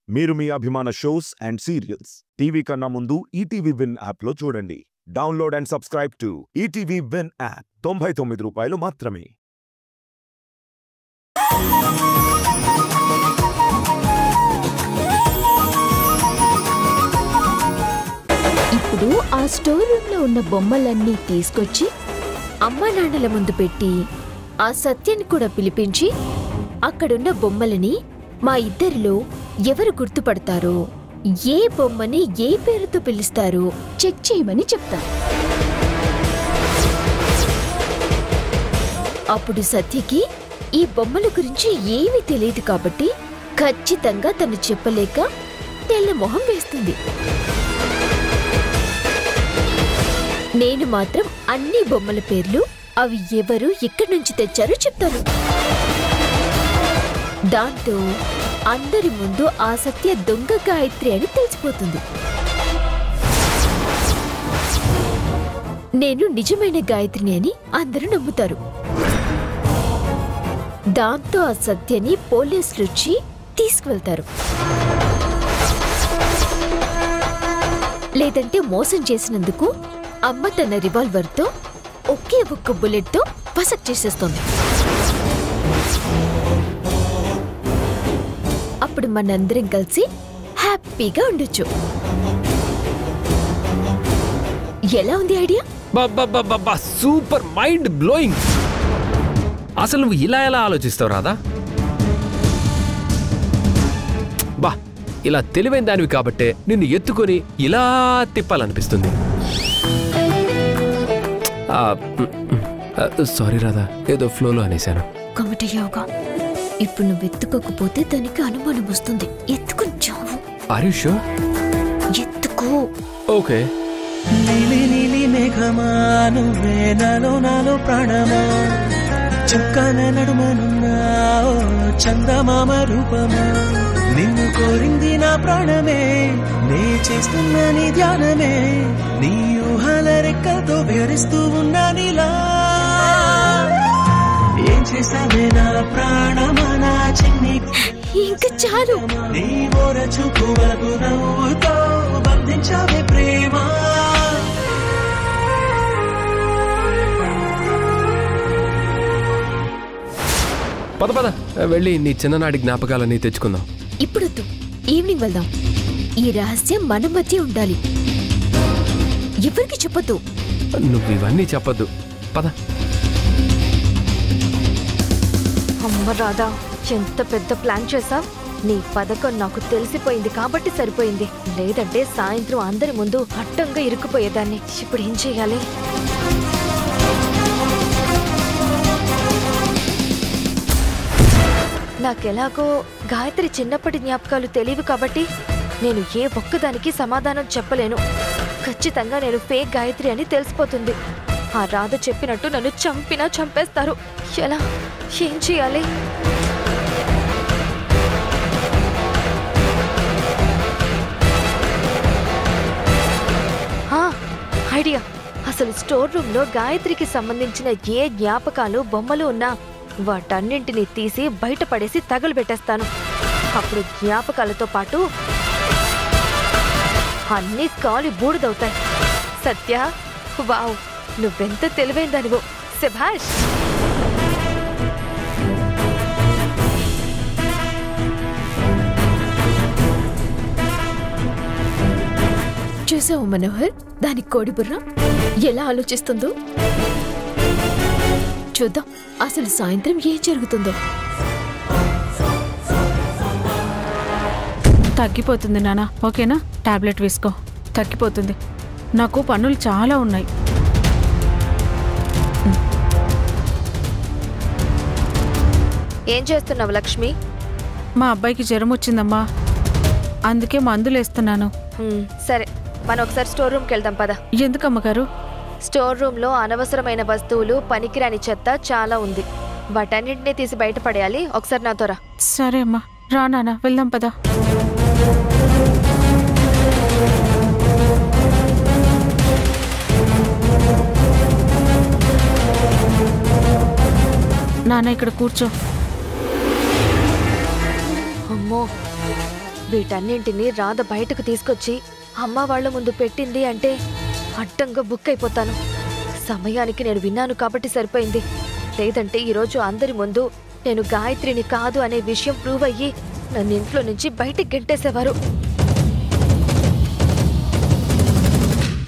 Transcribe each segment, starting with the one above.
మీరు మీ అభిమాన shows and serials TV కన్నా ముందు ఈటీవీ విన్ యాప్లో చూడండి. Download and subscribe to ETV win app. 99 రూపాయలు మాత్రమే. ఇప్పుడు ఆ స్టోర్ రూమ్ లో ఉన్న బొమ్మలన్నీ తీసుకొచ్చి అమ్మా నాన్నల ముందు పెట్టి ఆ సత్యాన్ని కూడా పిలిపించి అక్కడున్న బొమ్మలని మా ఇద్దరిలో ఎవరు గుర్తుపడతారో, ఏ బొమ్మని ఏ పేరుతో పిలుస్తారో చెక్ చేయమని చెప్తా. అప్పుడు సత్యకి ఈ బొమ్మల గురించి ఏమీ తెలియదు కాబట్టి ఖచ్చితంగా తను చెప్పలేక తెల్ల మొహం వేస్తుంది. నేను మాత్రం అన్ని బొమ్మల పేర్లు, అవి ఎవరు ఎక్కడి నుంచి తెచ్చారో చెప్తాను. దాంతో అందరి ముందు ఆ సత్య దొంగ గాయత్రి అని తెలిసిపోతుంది. నేను నిజమైన గాయత్రిని అని అందరూ నమ్ముతారు. దాంతో ఆ సత్యని పోలీసులు వచ్చి తీసుకువెళ్తారు. లేదంటే మోసం చేసినందుకు అమ్మ తన రివాల్వర్తో ఒకే ఒక్క బుల్లెట్తో పసక్ చేసేస్తుంది. అప్పుడు మనందరం కలిసి హ్యాపీగా ఉండొచ్చు. ఎలా ఉంది ఐడియా? Super, mind blowing. అసలు నువ్వు ఇలా ఎలా ఆలోచిస్తావు రాధా? బా, ఇలా తెలివైన దానివి కాబట్టే నిన్ను ఎత్తుకొని ఇలా తిప్పాలనిపిస్తుంది. సారీ రాధా, ఏదో ఫ్లోలో అనేశాను. కమిటయ్యావుగా. ఇప్పుడు నువ్వు ఎత్తుకోకపోతే దానికి అనుమానం వస్తుంది. ఎత్తుకుని చావు. Are you sure? ఎత్తుకో. ఓకే. నీలి నీలి మేఘమా, నువ్వే నాలో ప్రాణమా, చక్కన నడుమనున్నావు చందమామ రూపమా, నిన్ను కోరింది నా ప్రాణమే, నే చేస్తున్న నీ ధ్యానమే, నీ ఊహల రెక్కలతో విహరిస్తూ ఉన్నా నీలా. ఏం చేసావే నా ప్రాణమా, నా చిన్ని ఇంకా చాలు. నీ ఓర చూపు వరకు నవ్వుతో బంధించావే ప్రేమ. పద పద వెళ్ళి నీ చిన్ననాటి జ్ఞాపకాలన్నీ తెచ్చుకుందాం. ఇప్పుడొద్దు, ఈవినింగ్ వెళ్దాం. ఈ రహస్యం మన మధ్య ఉండాలి, ఎవరికి చెప్పొద్దు. నువ్వు ఇవన్నీ చెప్పొద్దు, పద. అమ్మ రాధా, ఎంత పెద్ద ప్లాన్ చేసావ్. నీ పథకం నాకు తెలిసిపోయింది కాబట్టి సరిపోయింది. లేదంటే సాయంత్రం అందరి ముందు అడ్డంగా ఇరుక్కుపోయేదాన్ని. ఇప్పుడు ఏం చెయ్యాలి? నాకెలాగో గాయత్రి చిన్నప్పటి జ్ఞాపకాలు తెలియవు కాబట్టి నేను ఏ ఒక్కదానికి సమాధానం చెప్పలేను. ఖచ్చితంగా నేను ఫేక్ గాయత్రి అని తెలిసిపోతుంది. ఆ రాధ చెప్పినట్టు నన్ను చంపినా చంపేస్తారు. ఎలా? ఏం చేయాలి? ఐడియా. అసలు స్టోర్ రూమ్ లో గాయత్రికి సంబంధించిన ఏ జ్ఞాపకాలు బొమ్మలు ఉన్నా వాటన్నింటినీ తీసి బయటపడేసి తగలబెట్టేస్తాను. అప్పుడు జ్ఞాపకాలతో పాటు అన్నీ కాలి బూడిదవుతాయి. సత్య, వావ్, నువ్వెంత తెలివైందనివో. శభాష్. చూసావు మనోహర్, దాని కోడిబుర్ర ఎలా ఆలోచిస్తుందో. చూద్దాం అసలు సాయంత్రం ఏం జరుగుతుందో. తగ్గిపోతుంది నాన్న, ఓకేనా? టాబ్లెట్ వేసుకో, తగ్గిపోతుంది. నాకు పనులు చాలా ఉన్నాయి. ఏం చేస్తున్నావు లక్ష్మి? మా అబ్బాయికి జ్వరం వచ్చిందమ్మా, అందుకే మందులు వేస్తున్నాను. సరే, మనం ఒకసారి స్టోర్ రూమ్కి వెళ్దాం పద. ఎందుకమ్మగారు? స్టోర్ రూమ్లో అనవసరమైన వస్తువులు, పనికిరాని చెత్త చాలా ఉంది. వాటన్నింటినీ తీసి బయటపడేయాలి. ఒకసారి నాతో రా. సరే అమ్మా, రా నాన్న, వెళ్దాం పద. నాన్న ఇక్కడ కూర్చో. అమ్మో, వీటన్నింటినీ రాధ బయటకు తీసుకొచ్చి అమ్మ వాళ్ళ ముందు పెట్టింది అంటే అడ్డంగా బుక్ అయిపోతాను. సమయానికి నేను విన్నాను కాబట్టి సరిపోయింది. లేదంటే ఈరోజు అందరి ముందు నేను గాయత్రిని కాదు అనే విషయం ప్రూవ్ అయ్యి నన్ను ఇంట్లో నుంచి బయటికి గెంటేసేవారు.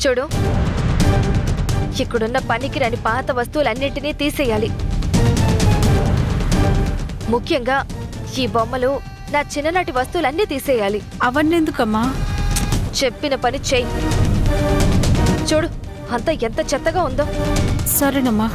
చూడు, ఇక్కడున్న పనికిరాని పాత వస్తువులన్నింటినీ తీసేయాలి. ముఖ్యంగా ఈ బొమ్మలు, నా చిన్ననాటి వస్తువులన్నీ తీసేయాలి. అవన్నెందుకమ్మా? చెప్పిన పని చెయ్యి. చూడు, అంతా ఎంత చెత్తగా ఉందో. సరేనమ్మా.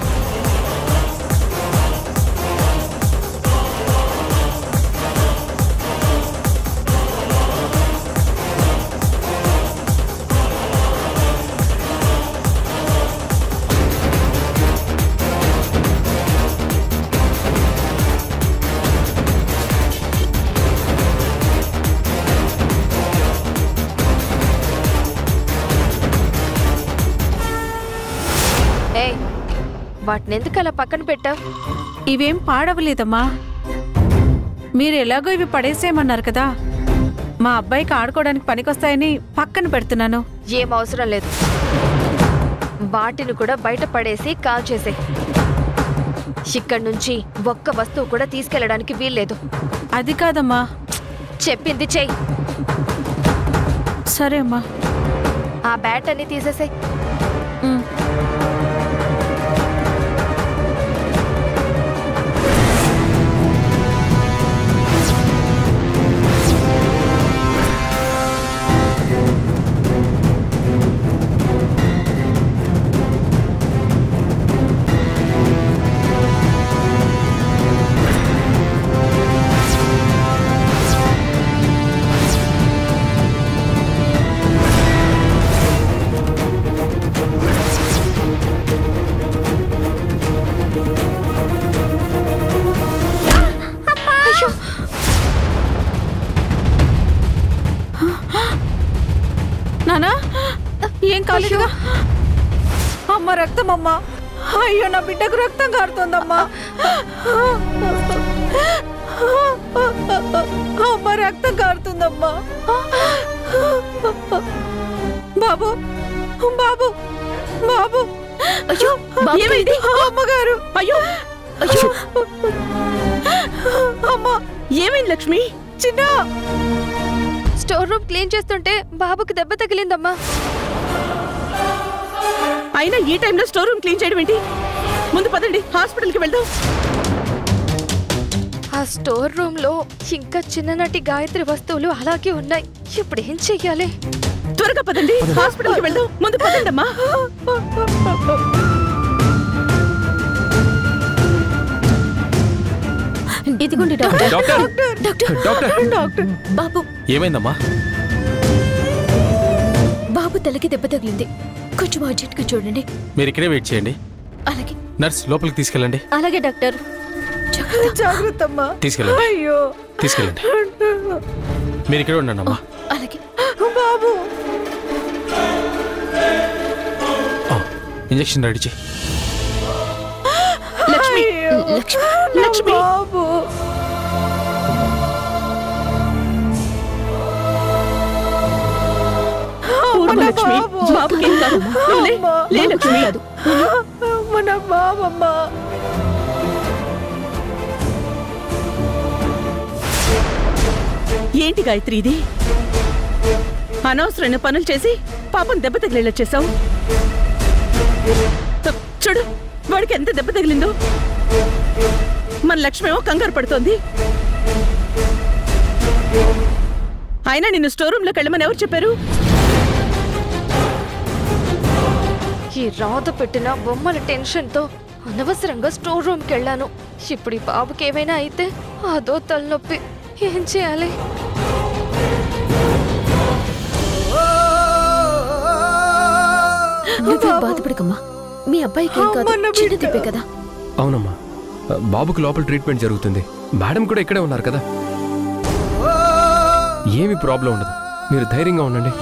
వాటిని ఎందుకు అలా పక్కన పెట్టావు? ఇవేం పాడవలేదమ్మా. మీరు ఎలాగో ఇవి పడేసేయమన్నారు కదా, మా అబ్బాయికి ఆడుకోవడానికి పనికొస్తాయని పక్కన పెడుతున్నాను. ఏం అవసరం లేదు. వాటిని కూడా బయట పడేసి కాల్ చేసే. ఇక్కడి నుంచి ఒక్క వస్తువు కూడా తీసుకెళ్లడానికి వీల్లేదు. అది కాదమ్మా. చెప్పింది చెయ్యి. సరే అమ్మా. ఆ బ్యాట్ అన్ని తీసేసే. నానా, ఏం కాలేదుగా? అమ్మ, రక్తం అమ్మా. అయ్యో, నా బిడ్డకు రక్తం కారుతోందమ్మా. అమ్మ, రక్తం కారుతుందమ్మా. బాబు, బాబు, బాబు. అయ్యో, ఏమైంది అమ్మగారు? అయ్యో, అయ్యో, అమ్మా, ఏమైంది లక్ష్మి? చిన్న స్టోర్ రూమ్ క్లీన్ చేస్తుంటే బాబుకి దెబ్బ తగిలిందమ్మా. అయినా ఈ టైంలో స్టోర్ రూమ్ క్లీన్ చేయడం ఏంటి? ముందు పదండి, హాస్పిటల్కి వెళ్దాం. ఆ స్టోర్ రూమ్ లో ఇంకా చిన్ననాటి గాయత్రి వస్తువులు అలాగే ఉన్నాయి. ఇప్పుడు ఏం చెయ్యాలి? త్వరగా పదండి, హాస్పిటల్కి వెళ్దాం. ముందు పదండి అమ్మా. ఇదిగోండి doctor. Doctor, doctor, doctor. Doctor, బాబు, ఏమైందమ్మా? బాబు తలకి దెబ్బ తగిలింది. కొంచెం అర్జెంట్ గా చూడండి. మీరు ఇక్కడే వెయిట్ చేయండి. అలాగే, నర్స్, లోపలికి తీసుకెళ్ళండి. అలాగే డాక్టర్. జాగ్రత్త అమ్మా. తీసుకెళ్ళండి. అయ్యో, తీసుకెళ్ళండి. మీరు ఇక్కడే ఉండండి అమ్మా. అలాగే. బాబు, ఇంజెక్షన్ రెడీ చేయి. లక్ష్మి, లక్ష్మి, లక్ష్మి. బాబు. లక్ష్మి, బాబుకి ఏం కాదు. లే లక్ష్మి. మన బాబమ్మా. ఏంటి గాయత్రి ఇది? అనవసరమైన పనులు చేసి పాపం దెబ్బ తగిలేలా చేశావు. చూడు, వాడికి ఎంత దెబ్బ తగిలిందో. మన లక్ష్మేమో కంగారు పడుతోంది. అయినా నిన్ను స్టోర్ రూమ్ లోకి వెళ్ళమని ఎవరు చెప్పారు? ఈ రాధ పెట్టిన బొమ్మల టెన్షన్ తో అనవసరంగా స్టోర్ రూమ్ కి వెళ్ళాను. ఇప్పుడు ఈ బాబుకి ఏమైనా అయితే అదో తలనొప్పి. ఏం చేయాలి? నువ్వేం బాధపడకమ్మా. మీ అబ్బాయికి ఏం కాదు, చిన్న దెబ్బే కదా. అవునమ్మా, బాబుకి లోపల ట్రీట్మెంట్ జరుగుతుంది. మేడం కూడా ఇక్కడే ఉన్నారు కదా. ఏమి ప్రాబ్లం ఉండదు. మీరు ధైర్యంగా ఉండండి.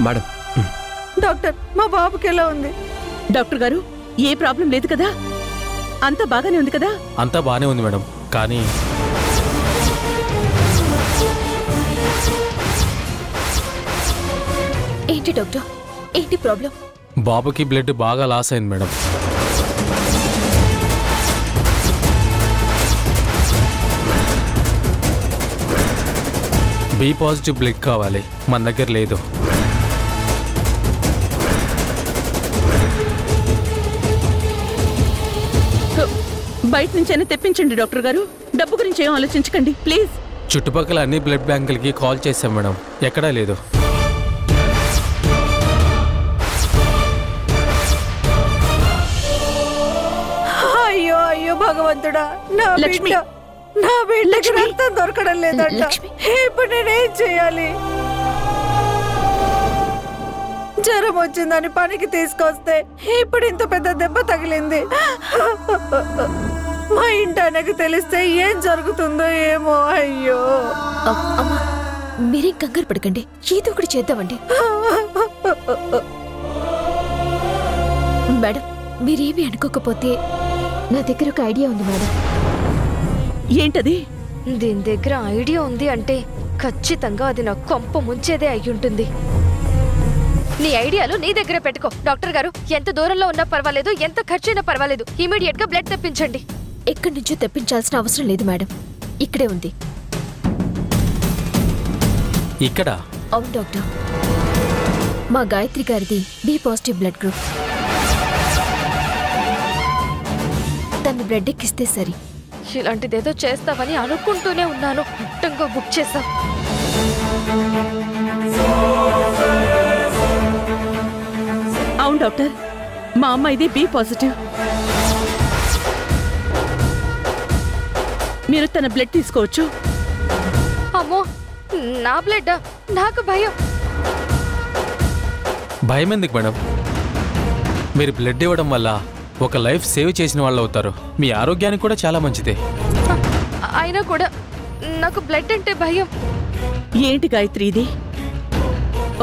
మేడం. డాక్టర్ మా బాబుకి ఎలా ఉంది? డాక్టర్ గారు ఏ ప్రాబ్లం లేదు కదా? అంతా బాగానే ఉంది కదా? అంతా బాగానే ఉంది మేడం, కానీ ఏంటి డాక్టర్, ఏంటి ప్రాబ్లం? బాబుకి బ్లడ్ బాగా లాస్ అయింది మేడం. బి పాజిటివ్ బ్లడ్ కావాలి, మన దగ్గర లేదు. బయట నుంచైనా తెప్పించండి డాక్టర్ గారు. డబ్బు గురించి ఏం ఆలోచించకండి ప్లీజ్. చుట్టుపక్కల అన్ని బ్లడ్ బ్యాంకులకి కాల్ చేశాం మేడం, ఎక్కడా లేదు. అయ్యో అయ్యో భగవంతుడా, లక్ష్మి నా బిడ్డకి రక్తం దొరకడం లేదంట. ఇప్పుడు నేనేం చేయాలి? జ్వరం వచ్చిందని పనికి తీసుకొస్తే ఇప్పుడు ఇంత పెద్ద దెబ్బ తగిలింది. మా ఇంటి ఆయనకు తెలిస్తే ఏం జరుగుతుందో ఏమో. అయ్యో అమ్మా, మీరేం కంగారు పడకండి, ఏదో ఒకటి చేద్దామండి. మేడం, మీరేమీ అనుకోకపోతే నా దగ్గర ఒక ఐడియా ఉంది మేడం. ఏంటది? దీని దగ్గర ఐడియా ఉంది అంటే ఖచ్చితంగా అది నా కొంప ముంచేదే అయి ఉంటుంది. నీ ఐడియాలు నీ దగ్గర పెట్టుకో. డాక్టర్ గారు, ఎంత దూరంలో ఉన్నా పర్వాలేదు, ఎంత ఖర్చైనా పర్వాలేదు, ఇమీడియట్ గా బ్లడ్ తెప్పించండి. ఎక్కడి నుంచో తెప్పించాల్సిన అవసరం లేదు మేడం, ఇక్కడే ఉంది. ఇక్కడ? అవును డాక్టర్, మా గాయత్రి గారిది బి పాజిటివ్ బ్లడ్ గ్రూప్. తను బ్లడ్ ఎక్కిస్తే సరి. ఇలాంటిదేదో చేస్తావని అనుకుంటూనే ఉన్నాను. అడ్డంగా బుక్ చేసాం. అవును డాక్టర్, మా అమ్మాయిది బి పాజిటివ్. మీరు తన బ్లడ్ తీసుకోవచ్చు. అమ్మో, నా బ్లడ్, నాకు భయం. భయం ఎందుకు మేడం? మీరు బ్లడ్ ఇవ్వడం వల్ల ఒక లైఫ్ సేవ్ చేసిన వాళ్ళు అవుతారు. మీ ఆరోగ్యానికి కూడా చాలా మంచిదే. అయినా కూడా నాకు బ్లడ్ అంటే భయం. ఏంటి గాయత్రి ఇది?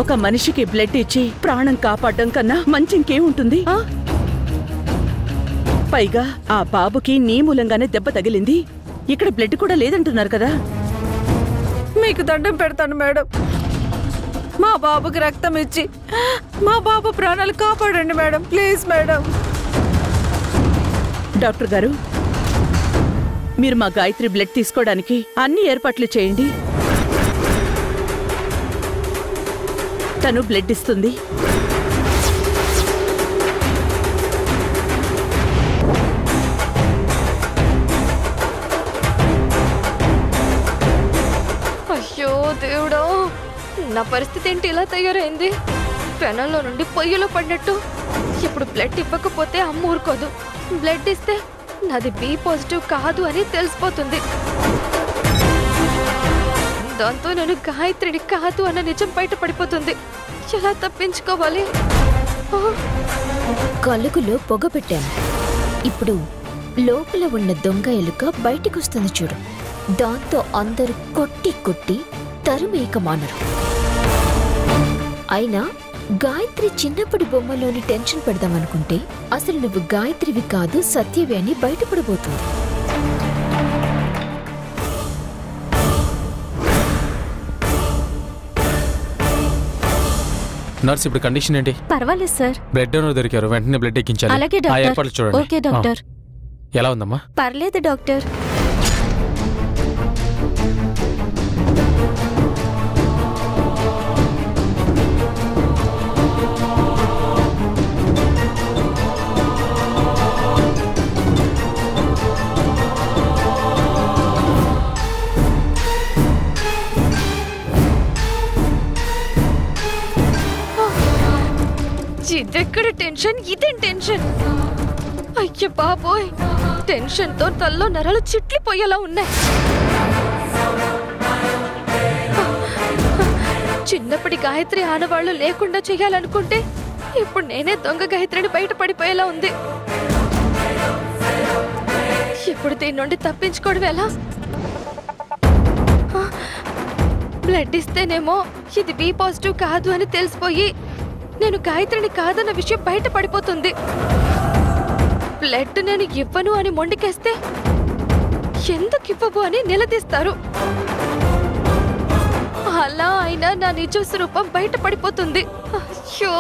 ఒక మనిషికి బ్లడ్ ఇచ్చి ప్రాణం కాపాడడం కన్నా మంచి ఇంకేముంటుంది? పైగా ఆ బాబుకి నీ మూలంగానే దెబ్బ తగిలింది. ఇక్కడ బ్లడ్ కూడా లేదంటున్నారు కదా. మీకు దండం పెడతాను మేడం, మా బాబుకి రక్తం ఇచ్చి మా బాబు ప్రాణాలు కాపాడండి మేడం, ప్లీజ్ మేడం. డాక్టర్ గారు, మీరు మా గాయత్రి బ్లడ్ తీసుకోవడానికి అన్ని ఏర్పాట్లు చేయండి. తను బ్లడ్ ఇస్తుంది. అయ్యో దేవుడా, నా పరిస్థితి ఏంటి ఇలా తయారైంది? పెనంలో నుండి పొయ్యిలో పడినట్టు. ఇప్పుడు బ్లడ్ ఇవ్వకపోతే అమ్మ ఊరుకోదు. బ్లడ్ ఇస్తే నాది బి పాజిటివ్ కాదు అని తెలిసిపోతుంది. దాంతో నేను గాయత్రిని కాదు అన్న నిజం బయట పడిపోతుంది. ఎలా తప్పించుకోవాలి? కలుగులో పొగ పెట్టాను. ఇప్పుడు లోపల ఉన్న దొంగ ఎలుక బయటికొస్తుంది చూడు. దాంతో అందరూ కొట్టి కొట్టి తరుమేక మానరు. అయినా గాయత్రి చిన్నప్పటి బొమ్మలోని టెన్షన్ పెడదామనుకుంటే అసలు నువ్వు గాయత్రివి కాదు సత్యవి అని బయటపడబోతుంది. నర్స్, ఇప్పుడు కండిషన్ ఏంటి? పర్వాలేదు సార్. బ్లడ్ డోనర్ దొరికారు, వెంటనే బ్లడ్ ఎక్కించాలి. అలాగే ఆ డాక్టర్. ఏర్పాట్లు చూడండి. Okay doctor. ఎలా ఉందమ్మా? పర్లేదు డాక్టర్. ఇదెక్కడ టెన్షన్, ఇదేం టెన్షన్? అయ్య బాబోయ్, టెన్షన్ తో తల్లో నరాలు చిట్లిపోయేలా ఉన్నాయి. చిన్నప్పటి గాయత్రి ఆనవాళ్లు లేకుండా చేయాలనుకుంటే ఇప్పుడు నేనే దొంగ గాయత్రిని బయట పడిపోయేలా ఉంది. ఇప్పుడు దీని నుండి తప్పించుకోవడం ఎలా? బ్లడ్ ఇస్తేనేమో ఇది బి పాజిటివ్ కాదు అని తెలిసిపోయి నేను గాయత్రిని కాదన్న విషయం బయట పడిపోతుంది. బ్లడ్ నేను ఇవ్వను అని మొండికేస్తే ఎందుకు ఇవ్వవు అని నిలదీస్తారు. అలా అయినా నా నిజ స్వరూపం బయట పడిపోతుంది. అయ్యో,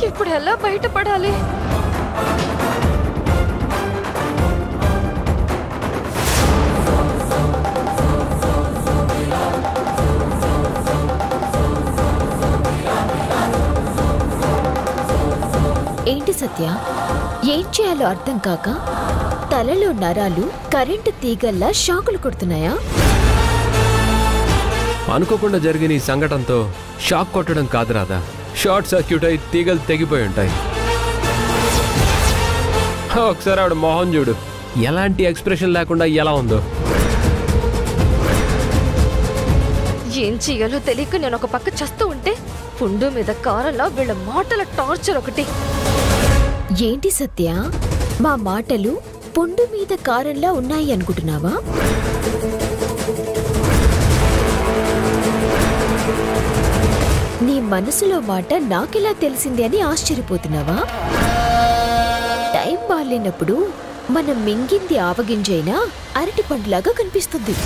ఇప్పుడు ఎలా బయటపడాలి? ఏంటి సత్య, ఏం చేయాలో అర్థం కాక తలలో నరాలు కరెంటు తీగల్లా షాకులు కొడుతున్నాయా? అనుకోకుండా జరిగిన ఈ సంఘటనతో షాక్ కొట్టడం కాదు రాదా, షార్ట్ సర్క్యూట్ అయి తీగలు తెగిపోయి ఉంటాయి. ఒకసారి ఆవిడ మొహం చూడు, ఎలాంటి ఎక్స్ప్రెషన్ లేకుండా ఎలా ఉందో. ఏం చెయ్యాలో తెలియక నేను ఒక పక్క చస్తూ ఉంటే పుండు మీద కారంలా వీళ్ళ మాటల టార్చర్ ఒకటి. ఏంటి సత్య, మా మాటలు పుండు మీద కారంలా ఉన్నాయి అనుకుంటున్నావా? నీ మనసులో మాట నాకెలా తెలిసింది అని ఆశ్చర్యపోతున్నావా? టైం బాలేనప్పుడు మనం మింగింది ఆవగింజైనా అరటి పండులాగా కనిపిస్తుంది.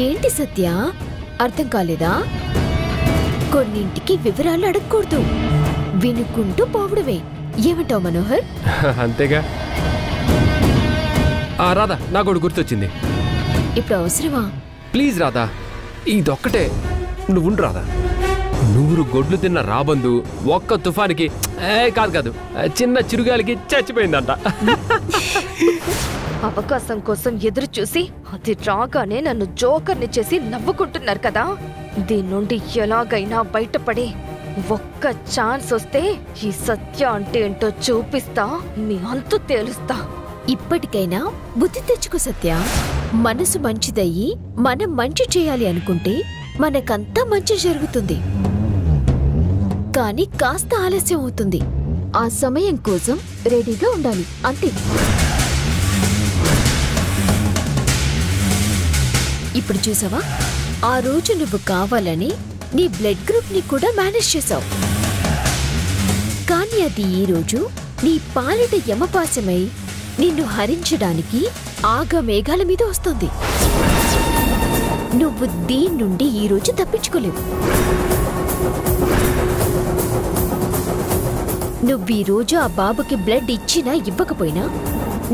ఏంటి సత్య, అర్థం కాలేదా? కొన్నింటికి వివరాలు అడగకూడదు, వినుకుంటూ పోవడమే. ఏమంటావు మనోహర్? అంతేగా. రాధా, నాకు గుర్తొచ్చింది. ఇప్పుడు అవసరమా? ప్లీజ్ రాధా, ఇదొక్కటే. నువ్వు రాధా, 100 గొడ్లు తిన్న రాబందు ఒక్క తుఫానికి కాదు చిన్న చిరుగాలికి చచ్చిపోయిందంట. అవకాశం కోసం ఎదురు చూసి అది రాగానే నన్ను జోకర్ని చేసి నవ్వుకుంటున్నారు కదా. దీని నుండి ఎలాగైనా బయటపడి ఒక్క ఛాన్స్ వస్తే ఈ సత్య అంటే ఏంటో చూపిస్తా, మీ అంతు తేలుస్తా. ఇప్పటికైనా బుద్ధి తెచ్చుకో సత్య. మనసు మంచిదయ్యి మనం మంచి చేయాలి అనుకుంటే మనకంతా మంచి జరుగుతుంది. కానీ కాస్త ఆలస్యం అవుతుంది. ఆ సమయం కోసం రెడీగా ఉండాలి, అంతే. ఇప్పుడు చూసావా, ఆ రోజు నువ్వు కావాలని నీ బ్లడ్ గ్రూప్ ని కూడా మేనేజ్ చేసావు. కానీ అది ఈ రోజు నీ పాలిట యమపాశమై నిన్ను హరించడానికి ఆగమేఘాల మీద వస్తుంది. నువ్వు దీని నుండి ఈ రోజు తప్పించుకోలేవు. నువ్వు ఈ రోజు ఆ బాబుకి బ్లడ్ ఇచ్చినా ఇవ్వకపోయినా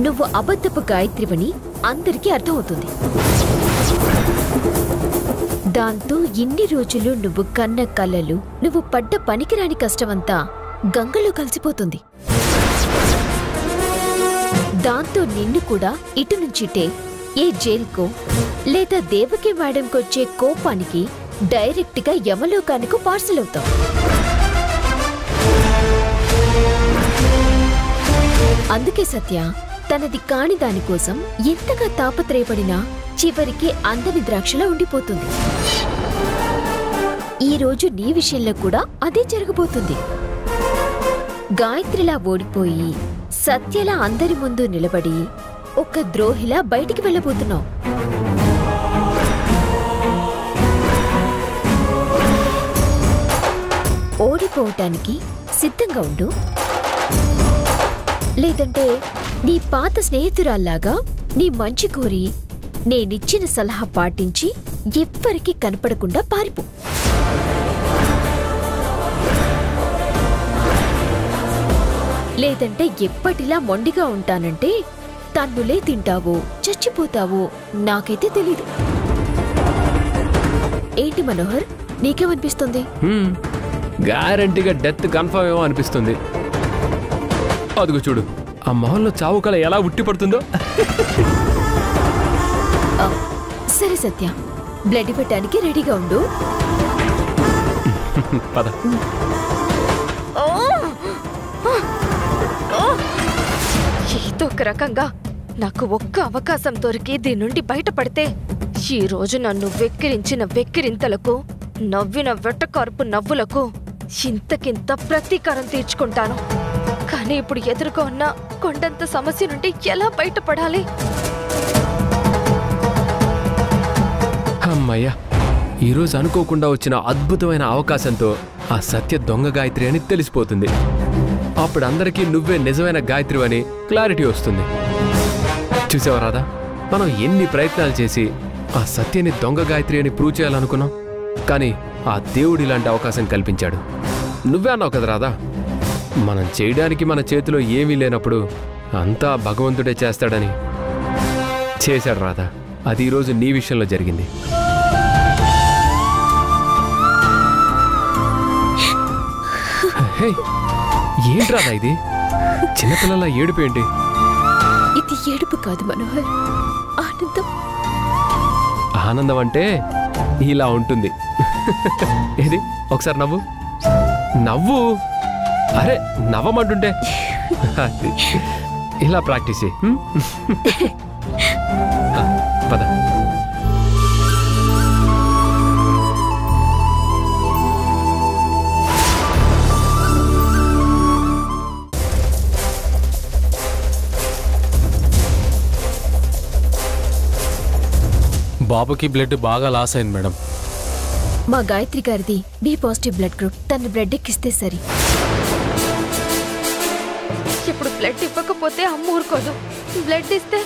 నువ్వు అబద్ధపు గాయత్రివని అందరికీ అర్థమవుతుంది. దాంతో ఇన్ని రోజులు నువ్వు కన్న కలలు, నువ్వు పడ్డ పనికిరాని కష్టమంతా గంగలో కలిసిపోతుంది. దాంతో నిన్ను కూడా ఇటు నుంచిటే ఏ జైలుకో లేదా దేవకి మేడంకొచ్చే కోపానికి డైరెక్ట్ గా యమలోకానికి పార్సల్ అవుతావు. అందుకే సత్య తనది కాని దానికోసం ఎంతగా తాపత్రయపడినా చివరికి అందని ద్రాక్షలా ఉండిపోతుంది. ఈ రోజు నీ విషయంలో కూడా అదే జరగబోతుంది. గాయత్రిలా ఓడిపోయి సత్యలా అందరి ముందు నిలబడి ఒక ద్రోహిలా బయటికి వెళ్ళబోతున్నావు. ఓడిపోవటానికి సిద్ధంగా ఉండు. లేదంటే నీ పాత స్నేహితురాల్లాగా నీ మంచి కోరి నేనిచ్చిన సలహా పాటించి ఎవ్వరికీ కనపడకుండా పారిపో. లేదంటే ఎప్పటిలా మొండిగా ఉంటానంటే తన్నులే తింటావో చచ్చిపోతావో నాకైతే తెలీదు. ఏంటి మనోహర్, నీకేమనిపిస్తుంది? గ్యారంటీగా డెత్ కన్ఫర్మ్ ఏమో అనిపిస్తుంది. అదుగు చూడు, ఆ మొహంలో చావు కళ ఎలా ఉట్టిపడుతుందో. సరే సత్య, బ్లడ్ ఇవ్వటానికి రెడీగా ఉండు. పద. ఏదో ఒక రకంగా నాకు ఒక్క అవకాశం దొరికి దీని నుండి బయటపడితే ఈ రోజు నన్ను వెక్కిరించిన వెక్కిరింతలకు, నవ్విన వెట్టకార్పు నవ్వులకు ఇంతకింత ప్రతీకారం తీర్చుకుంటాను. కానీ ఇప్పుడు ఎదురుగా ఉన్న కొండంత సమస్య నుండి ఎలా బయటపడాలి? అమ్మయ్యా, ఈరోజు అనుకోకుండా వచ్చిన అద్భుతమైన అవకాశంతో ఆ సత్య దొంగ గాయత్రి అని తెలిసిపోతుంది. అప్పుడు అందరికీ నువ్వే నిజమైన గాయత్రి అని క్లారిటీ వస్తుంది. చూసావా రాధా, మనం ఎన్ని ప్రయత్నాలు చేసి ఆ సత్యని దొంగ గాయత్రి అని ప్రూవ్ చేయాలనుకున్నాం, కానీ ఆ దేవుడు ఇలాంటి అవకాశం కల్పించాడు. నువ్వే అన్నావు కదా రాధా, మనం చేయడానికి మన చేతిలో ఏమీ లేనప్పుడు అంతా భగవంతుడే చేస్తాడని. చేశాడు రాధా, అది ఈరోజు నీ విషయంలో జరిగింది. హే, ఏంటి రాధా ఇది? చిన్నపిల్లల ఏడుపు ఏంటి? ఇది ఏడుపు కాదు మనోహర్, ఆనందం. ఆనందం అంటే ఇలా ఉంటుంది. ఏది ఒకసారి నవ్వు, నవ్వు. అరే నవ్వమంటుంటే అది. ఇలా ప్రాక్టీస్ చేయి. పద. బాబుకి బ్లడ్ బాగా లాస్ అయింది మేడం. మా గాయత్రి గారిది బి పాజిటివ్ బ్లడ్ గ్రూప్. తన బ్లడ్ ఎక్కిస్తే సరి. ఇప్పుడు బ్లడ్ ఇవ్వకపోతే అమ్మ ఊరుకోదు. బ్లడ్ ఇస్తే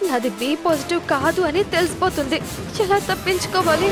నాది బి పాజిటివ్ కాదు అని తెలిసిపోతుంది. ఎలా తప్పించుకోవాలి?